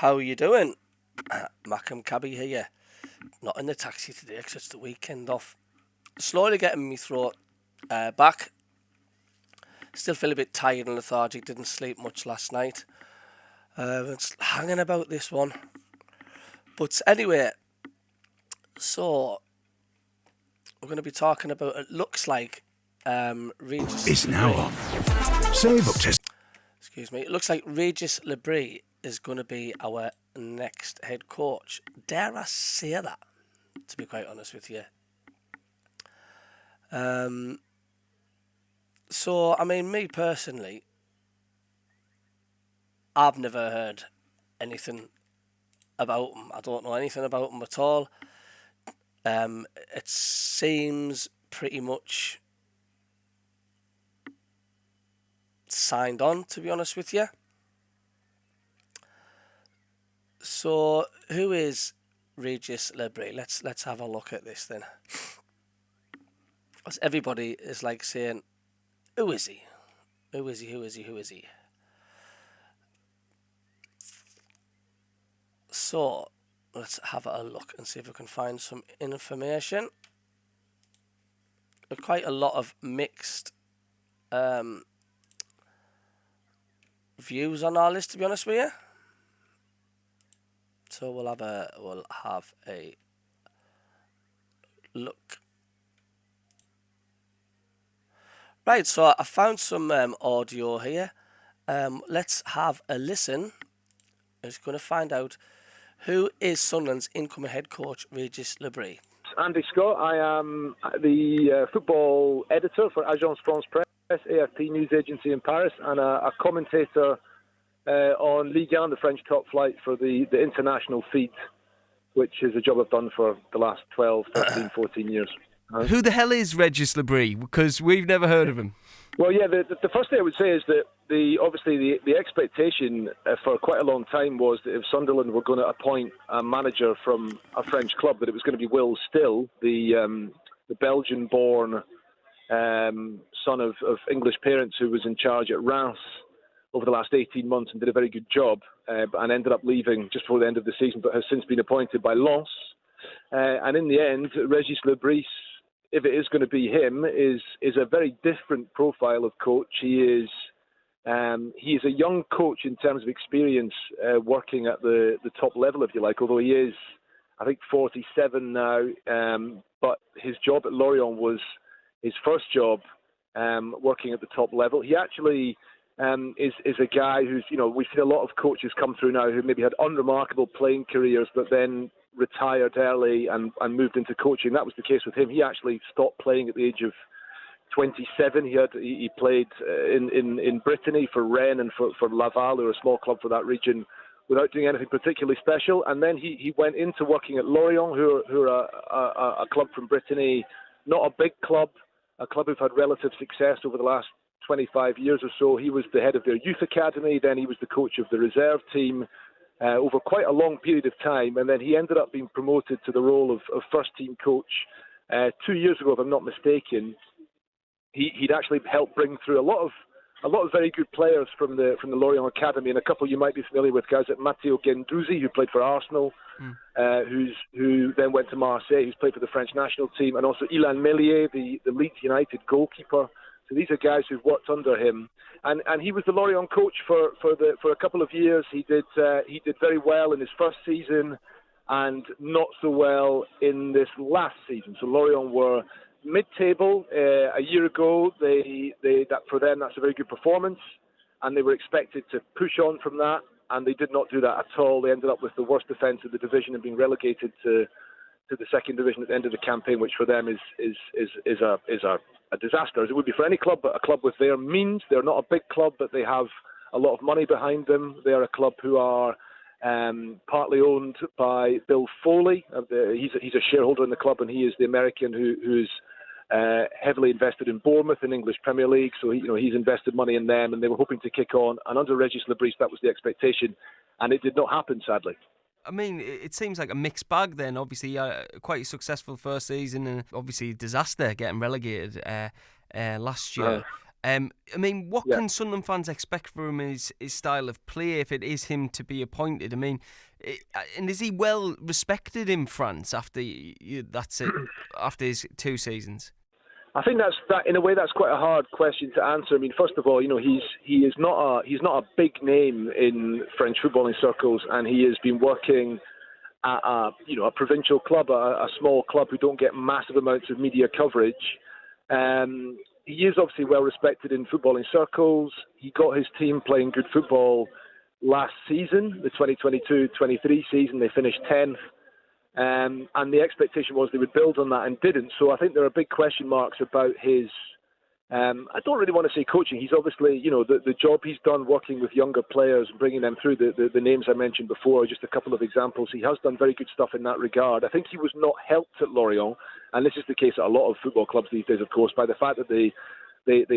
How are you doing? MACKEM CABBIE here. Not in the taxi today because it's the weekend off. Slowly getting me throat back. Still feel a bit tired and lethargic. Didn't sleep much last night. It's hanging about this one. But anyway, so we're going to be talking about, it looks like Regis. It's now on. Save up to. Excuse me. It looks like Regis Bris is going to be our next head coach. Dare I say that? To be quite honest with you. So, I mean, me personally, I've never heard anything about him. I don't know anything about him at all. It seems pretty much signed on, to be honest with you. So, who is Regis Bris? Let's have a look at this then. As everybody is like saying, who is he? Who is he? Who is he? Who is he? So, let's have a look and see if we can find some information. There's quite a lot of mixed views on our list, to be honest with you. So we'll have a look. Right, so I found some audio here. Let's have a listen. I'm just going to find out who is Sunderland's incoming head coach, Regis Bris. Andy Scott. I am the football editor for Agence France Presse, AFP news agency in Paris, and a commentator on Ligue 1, the French top flight, for the international feed, which is a job I've done for the last 12, 13, 14 years. Who the hell is Regis Bris? Because we've never heard of him. Well, yeah, the first thing I would say is that the expectation for quite a long time was that if Sunderland were going to appoint a manager from a French club, that it was going to be Will Still, the Belgian-born son of English parents who was in charge at Reims over the last 18 months and did a very good job and ended up leaving just before the end of the season, but has since been appointed by Lens. And in the end, Regis Bris, if it is going to be him, is a very different profile of coach. He is a young coach in terms of experience working at the top level, if you like, although he is, I think, 47 now. But his job at Lorient was his first job working at the top level. He actually is a guy who's, we've seen a lot of coaches come through now who maybe had unremarkable playing careers, but then retired early and moved into coaching. That was the case with him. He actually stopped playing at the age of 27. He played in Brittany for Rennes and for Laval, who are a small club for that region, without doing anything particularly special. And then he went into working at Lorient, who are a club from Brittany, not a big club, a club who've had relative success over the last 25 years or so. He was the head of their youth academy. Then he was the coach of the reserve team over quite a long period of time, and then he ended up being promoted to the role of first-team coach 2 years ago, if I'm not mistaken. He'd actually helped bring through a lot of very good players from the Lorient academy, and a couple you might be familiar with, guys like Matteo Guendouzi, who played for Arsenal, who then went to Marseille, who's played for the French national team, and also Ilan Meslier, the Leeds United goalkeeper. So these are guys who've worked under him, and he was the Lorient coach for a couple of years. He did very well in his first season, and not so well in this last season. So Lorient were mid-table a year ago. That for them, that's a very good performance, and they were expected to push on from that, and they did not do that at all. They ended up with the worst defence of the division and being relegated to the second division at the end of the campaign, which for them is a disaster, as it would be for any club, but a club with their means. They're not a big club, but they have a lot of money behind them. They're a club who are partly owned by Bill Foley. He's a shareholder in the club, and he is the American who's heavily invested in Bournemouth in English Premier League. So he's invested money in them, and they were hoping to kick on. And under Regis Bris, that was the expectation, and it did not happen, sadly. I mean, it seems like a mixed bag then. Obviously, quite a successful first season, and obviously disaster getting relegated last year. I mean, what Yeah. can Sunderland fans expect from his style of play if it is him to be appointed? I mean, and is he well respected in France after that's it, after his 2 seasons? I think that in a way that's quite a hard question to answer. I mean, first of all, he is not a big name in French footballing circles, and he has been working at a provincial club, a small club who don't get massive amounts of media coverage. He is obviously well respected in footballing circles. He got his team playing good football last season, the 2022-23 season. They finished 10th. And the expectation was they would build on that and didn't. So I think there are big question marks about his, I don't really want to say coaching. He's obviously, the job he's done working with younger players and bringing them through the names I mentioned before, just a couple of examples. He has done very good stuff in that regard. I think he was not helped at Lorient, and this is the case at a lot of football clubs these days, of course, by the fact that they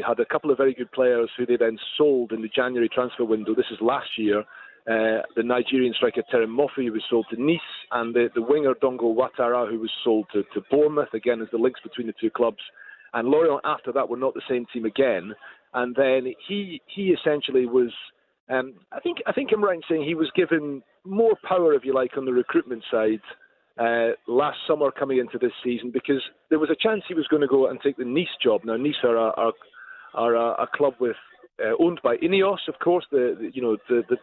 had a couple of very good players who they then sold in the January transfer window. This is last year. The Nigerian striker Terem Moffi, who was sold to Nice, and the winger Dongo Ouattara, who was sold to Bournemouth. Again, as the links between the two clubs. And Lorient, after that, were not the same team again. And then he essentially was, I think I'm right in saying he was given more power, if you like, on the recruitment side last summer coming into this season, because there was a chance he was going to go and take the Nice job. Now, Nice are a club with owned by Ineos, of course, the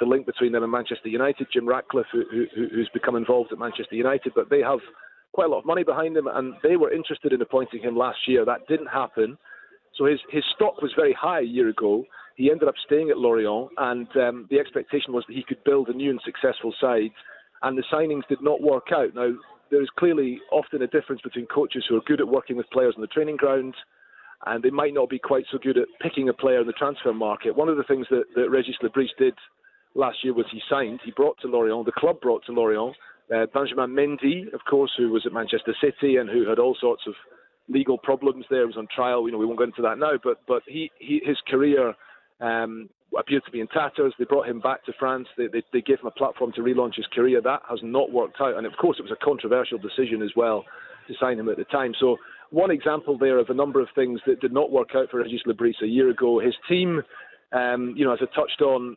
link between them and Manchester United. Jim Ratcliffe, who's become involved at Manchester United, but they have quite a lot of money behind him, and they were interested in appointing him last year. That didn't happen. So his stock was very high a year ago. He ended up staying at Lorient, and the expectation was that he could build a new and successful side, and the signings did not work out. Now, there is clearly often a difference between coaches who are good at working with players on the training ground, and they might not be quite so good at picking a player in the transfer market. One of the things that Regis Bris did last year was he brought to Lorient, the club brought to Lorient, Benjamin Mendy, of course, who was at Manchester City and who had all sorts of legal problems there, was on trial. We won't go into that now, but his career appeared to be in tatters. They brought him back to France. They gave him a platform to relaunch his career. That has not worked out, and of course it was a controversial decision as well to sign him at the time. So one example there of a number of things that did not work out for Regis Bris a year ago. His team, as I touched on,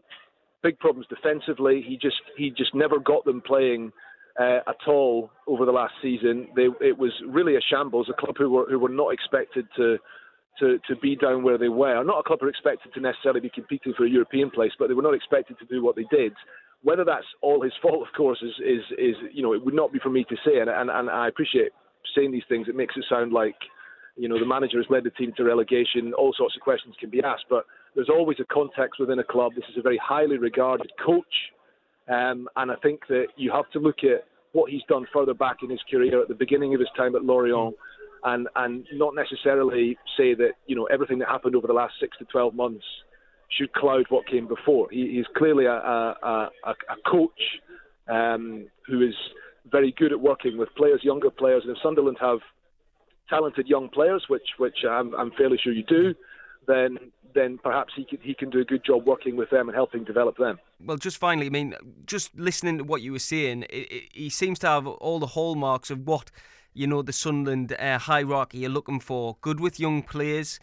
big problems defensively. He just never got them playing at all over the last season. It was really a shambles. A club who were not expected to be down where they were. Not a club who were expected to necessarily be competing for a European place, but they were not expected to do what they did. Whether that's all his fault, of course, is it would not be for me to say. And I appreciate saying these things. It makes it sound like the manager has led the team to relegation. All sorts of questions can be asked, but there's always a context within a club. This is a very highly regarded coach. And I think that you have to look at what he's done further back in his career at the beginning of his time at Lorient, and not necessarily say that everything that happened over the last 6 to 12 months should cloud what came before. He's clearly a coach who is very good at working with players, younger players, and if Sunderland have talented young players, which I'm fairly sure you do, then perhaps he can do a good job working with them and helping develop them. Well, just finally, I mean, just listening to what you were saying, he seems to have all the hallmarks of what, the Sunderland hierarchy are looking for. Good with young players,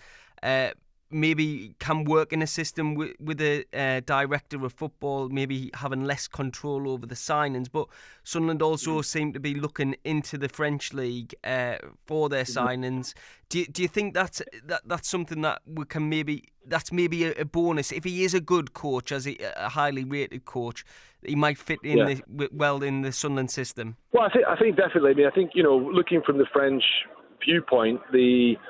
maybe can work in a system with a director of football, maybe having less control over the signings. But Sunderland also seem to be looking into the French league for their signings. Do you think that's something that we can that's maybe a bonus if he is a good coach, as a highly rated coach, he might fit in well in the Sunderland system? Well, I think definitely. I mean, I think looking from the French viewpoint, it's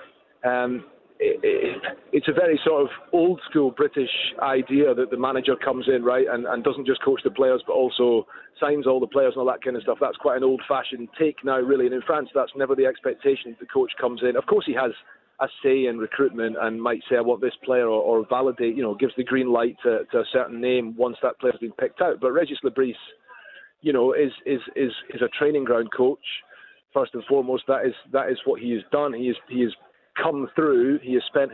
a very sort of old school British idea that the manager comes in, right, and doesn't just coach the players but also signs all the players and all that kind of stuff. That's quite an old fashioned take now, really. And in France, that's never the expectation. The coach comes in. Of course, he has a say in recruitment and might say, I want this player, or validate, gives the green light to a certain name once that player's been picked out. But Regis Bris, is a training ground coach. First and foremost, that is what he has done. He has come through. He has spent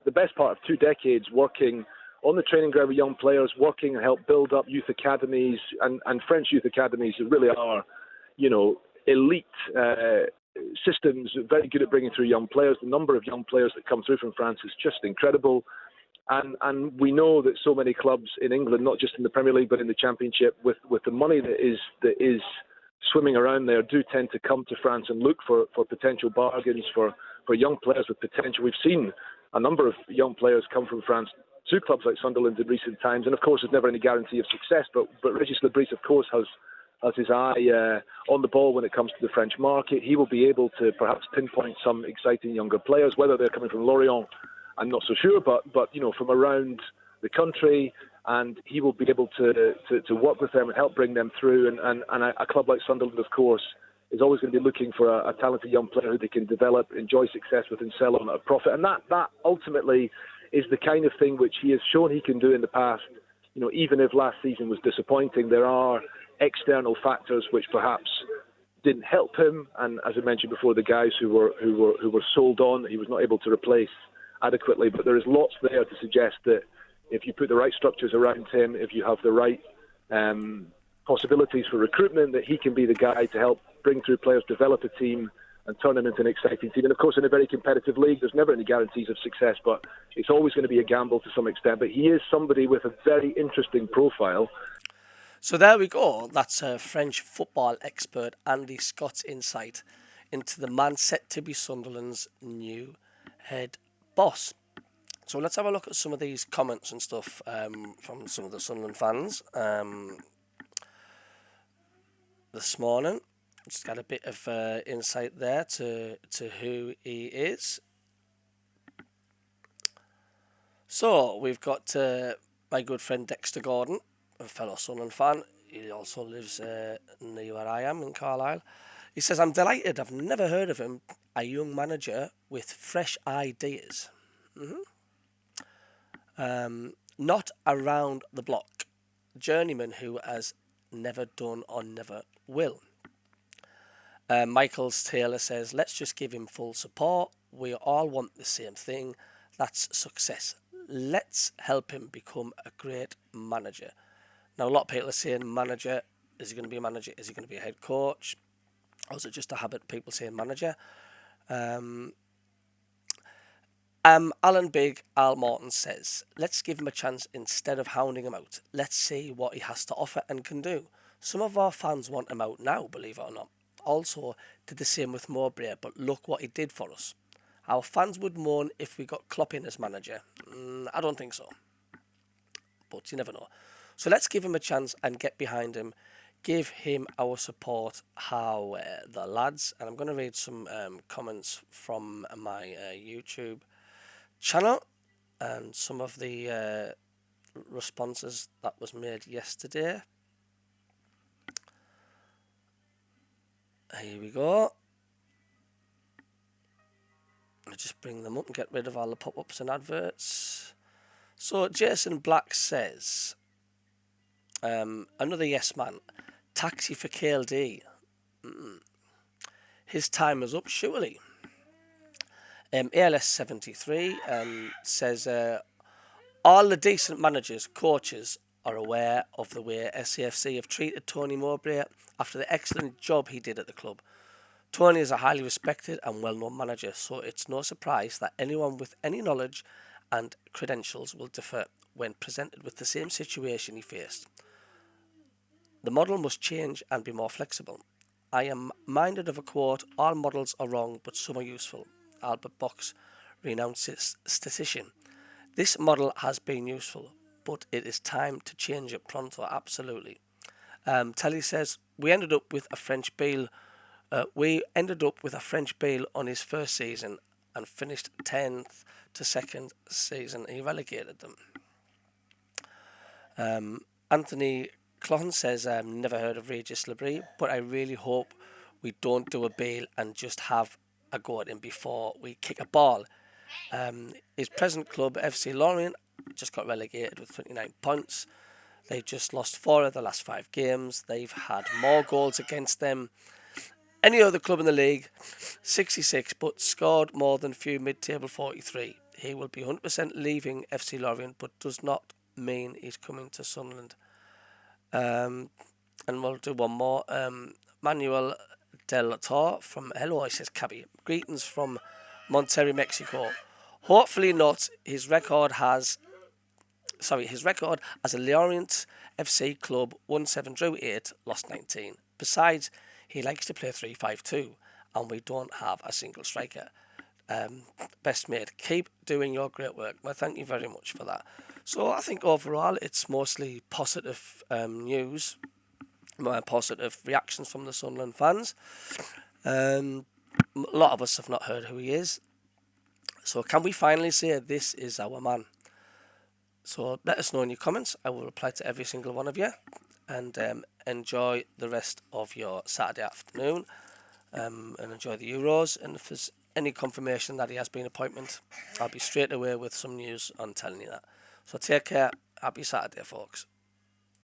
the best part of 2 decades working on the training ground with young players, working and help build up youth academies, and French youth academies really are, elite systems, very good at bringing through young players. The number of young players that come through from France is just incredible. And we know that so many clubs in England, not just in the Premier League but in the Championship, with the money that is swimming around there, do tend to come to France and look for potential bargains for young players with potential. We've seen a number of young players come from France to clubs like Sunderland in recent times, and of course there's never any guarantee of success, but Regis Bris, of course, has his eye on the ball when it comes to the French market. He will be able to perhaps pinpoint some exciting younger players, whether they're coming from Lorient, I'm not so sure, but from around the country, and he will be able to work with them and help bring them through. And a club like Sunderland, of course, is always going to be looking for a talented young player who they can develop, enjoy success with, and sell on at a profit. And that ultimately is the kind of thing which he has shown he can do in the past. Even if last season was disappointing, there are external factors which perhaps didn't help him. And as I mentioned before, the guys who were sold on, he was not able to replace adequately. But there is lots there to suggest that if you put the right structures around him, if you have the right possibilities for recruitment, that he can be the guy to help bring through players, develop a team, and turn them into an exciting team. And of course, in a very competitive league, there's never any guarantees of success, but it's always going to be a gamble to some extent. But he is somebody with a very interesting profile. So there we go. That's French football expert Andy Scott's insight into the man set to be Sunderland's new head boss. So let's have a look at some of these comments and stuff from some of the Sunderland fans this morning. Just got a bit of insight there to who he is. So we've got my good friend Dexter Gordon, a fellow Sunderland fan. He also lives near where I am in Carlisle. He says, I'm delighted. I've never heard of him. A young manager with fresh ideas. Not around the block. Journeyman who has never done or never will. Michaels Taylor says, let's just give him full support. We all want the same thing. That's success. Let's help him become a great manager. Now, a lot of people are saying manager. Is he going to be a manager? Is he going to be a head coach? Or is it just a habit of people saying manager? Alan Big Al Morton says, let's give him a chance instead of hounding him out. Let's see what he has to offer and can do. Some of our fans want him out now, believe it or not. Also did the same with Mowbray, but look what he did for us. Our fans would mourn if we got Klopp in as manager. I don't think so. But you never know. So let's give him a chance and get behind him. Give him our support, how the lads. And I'm going to read some comments from my YouTube channel and some of the responses that was made yesterday. Here we go. I'll just bring them up and get rid of all the pop-ups and adverts. So Jason Black says, another yes man, taxi for KLD. His time is up, surely. ALS 73 says, all the decent managers, coaches are aware of the way SAFC have treated Tony Mowbray after the excellent job he did at the club. Tony is a highly respected and well-known manager, so it's no surprise that anyone with any knowledge and credentials will differ when presented with the same situation he faced. The model must change and be more flexible. I am minded of a quote, all models are wrong, but some are useful. Albert Box, renowned statistician. This model has been useful, but it is time to change it pronto, absolutely. Telly says, we ended up with a French Bale on his first season and finished 10th to second season. He relegated them. Anthony Clohn says, never heard of Regis Bris, but I really hope we don't do a Bale and just have a go at him before we kick a ball. His present club, FC Lorient, just got relegated with 29 points. They've just lost 4 of the last 5 games. They've had more goals against them. Any other club in the league, 66, but scored more than few mid-table, 43. He will be 100% leaving FC Lorient, but does not mean he's coming to Sunderland. And we'll do one more. Manuel Del Tor from Hello, he says, CABBIE. Greetings from Monterrey, Mexico. Hopefully not. His record has his record as a Lorient FC club won 7, drew 8, lost 19. Besides, he likes to play 3-5-2, and we don't have a single striker. Best mate, keep doing your great work. Well, thank you very much for that. So I think overall it's mostly positive news, positive reactions from the Sunderland fans. A lot of us have not heard who he is. So can we finally say this is our man? So let us know in your comments. I will reply to every single one of you. And enjoy the rest of your Saturday afternoon. And enjoy the Euros. And if there's any confirmation that he has been appointment, I'll be straight away with some news on telling you that. So take care. Happy Saturday, folks.